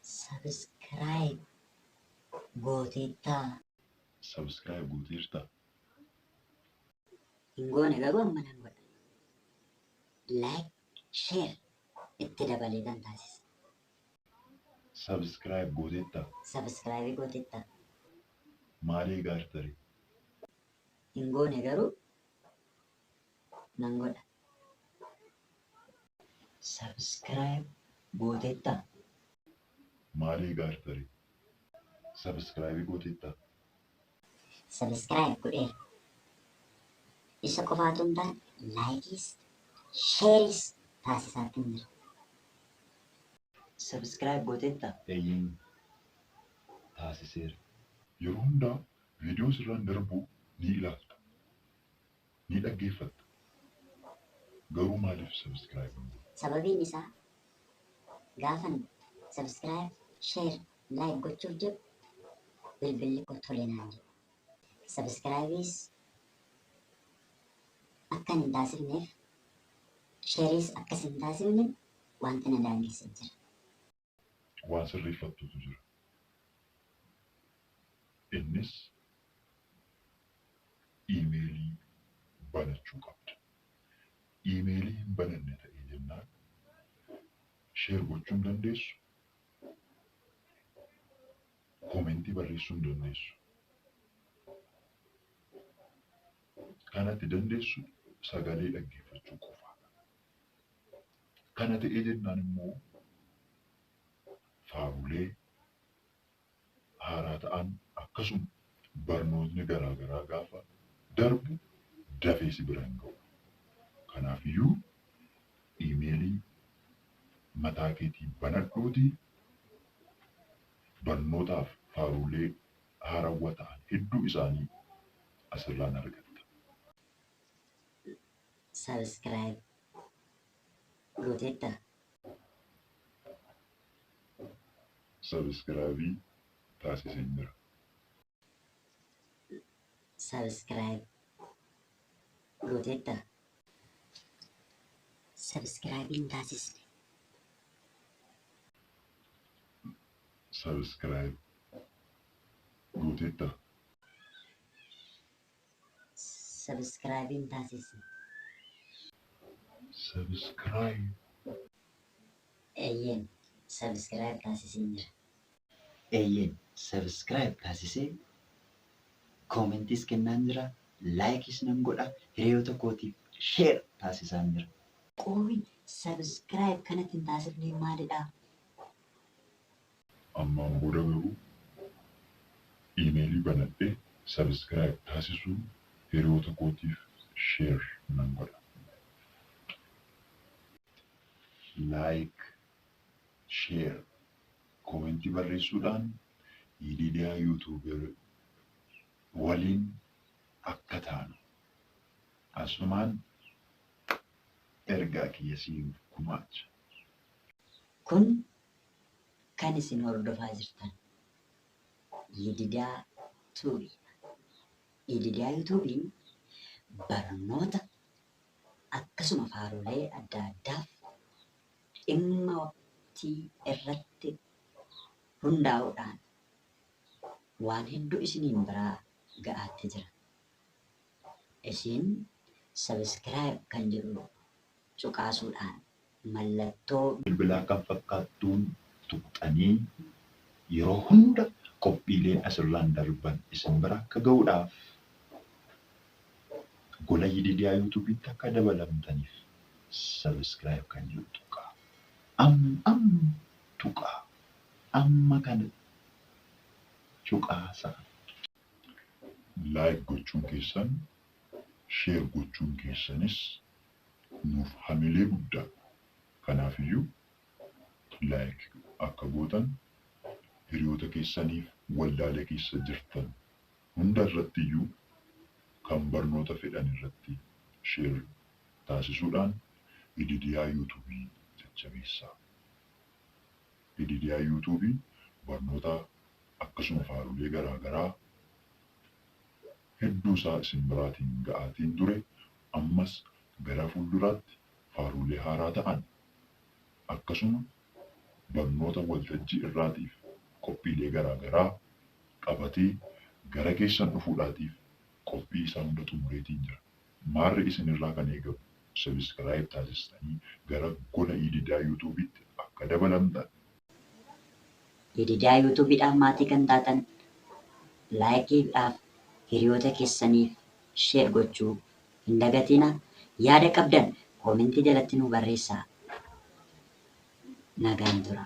Subscribe gooteettaa. Subscribe gooteerta. Hin goone garuu amma nan godha. Like, share itti dabalee kan taasisa. Subscribe gooteetta. Subscribe gooteettaa. Maalii gaartari? Hin goone garuu nan godha. Subscribe gooteettaa. Maalii gaartari? Subscribe gooteetta. Subscribe godheera. Isa qofaatu hin taane laayikiis, sheeris taasisaa kan jira. Subscribe gooteettaa. Eeyyin taasiseera. Yeroo hundaa viidiyoo sirraan darbu ni ilaalta, ni dhaggeeffatta. Garuu maaliif subscribe hin godhu? Sababiin isaa gaafan subscribe, share, like gochuuf jedhu bilbilli koo tole naan jedhu. Subscribeis akka hin taasifneef, shareis akkas hin taasifne wanti na daangeessa jira. Waan sirreeffattutu jira. Innis iimeelii banachuu qabda. Iimeelii hin bananne ta'ee jennaan sheer gochuu hin dandeessu, koomentii barreessuu hin dandeessu. Kanatti dandeessu sagalee dhaggeeffachuu qofa. Kana ta'ee jennaan immoo faarulee haaraa ta'an akkasuma barnootni garaagaraa gaafa darbu dafee si bira hin ga'u. Kanaafiyyuu iimeelii mataa keetii banadhuutii barnootaaf faarulee haarawaa ta'an hedduu isaanii asirraan argatta. Subscribe gooteettaa. Subscribe taasiseen jira. Subscribe gooteettaa. Subscribe hin taasisne. Subscribe gooteetta. Subscribe hin taasisne. Subscribe. Eeyyeen subscribe taasiseen jira. Eeyyeen subscribe taasisee koomentis kennaan jira, laayikis nan godha, hiriyoota kootiif share taasisaan jira. Qoomi subscribe kanatti hin taasifne maalidhaa? Ammaan booda garuu iimeelii banadhee subscribe taasisuu hiriyoota kootiif share nan godha. Like, share, koomentii barreessuudhaan yididiyaa yuutuuber waliin akka taanu asumaan ergaa kiyya isiniif gumaacha. Kun kan isin hordofaa jirtan Yididiyaa Tuube. Yididiyaa yuutuubiin barnoota akkasuma faarulee adda addaaf dhimma waqtii irratti hundaa'uudhaan waan hedduu isiniin biraa ga'aatti jira. Isin subscribe kan jedhu cuqaasuudhaan mallattoo Bilbilaa kan fakkaattuun tuqxanii yeroo hunda qophiileen asirraan darban isin bira akka ga'uudhaaf gola yididiyaa yuutuubiitti akka dabalamtaniif subscribe kan jedhu tuqaa. Tuqaa. Amma kana cuqaasa. Like gochuun keessan, share gochuun keessanis nuuf hamilee guddaa. Kanaafiyyuu like akka gootan hiriyoota keessaniif waldaalee keessa jirtan hunda irrattiyyuu kan barnoota fedhan irratti share taasisuudhaan yididiyaa yuutuubii jajjabeessaa. Yididiyaa yuutuubii barnoota akkasuma faarulee garaagaraa hedduu isaa isin biraatiin ga'aatiin ture ammas gara fuulduraatti faarulee haaraa ta'an akkasuma barnoota waltajjii irraatiif qophiilee garaagaraa qabatee gara keessan dhufuudhaatiif qophii isaa hunda xumureetiin jira. Maarri isinirraa kan eegamu sabiskiraayib taasistanii gara gola Yididiyaa yuutuubiitti akka dabalamtan. Yididiyaa yuutuubiidhaaf maatii kan taatan laayikiidhaaf hiriyoota keessaniif sheer gochuu hin dagatina. Yaada qabdan koomentii jalatti nu barreessaa. Nagaan tura.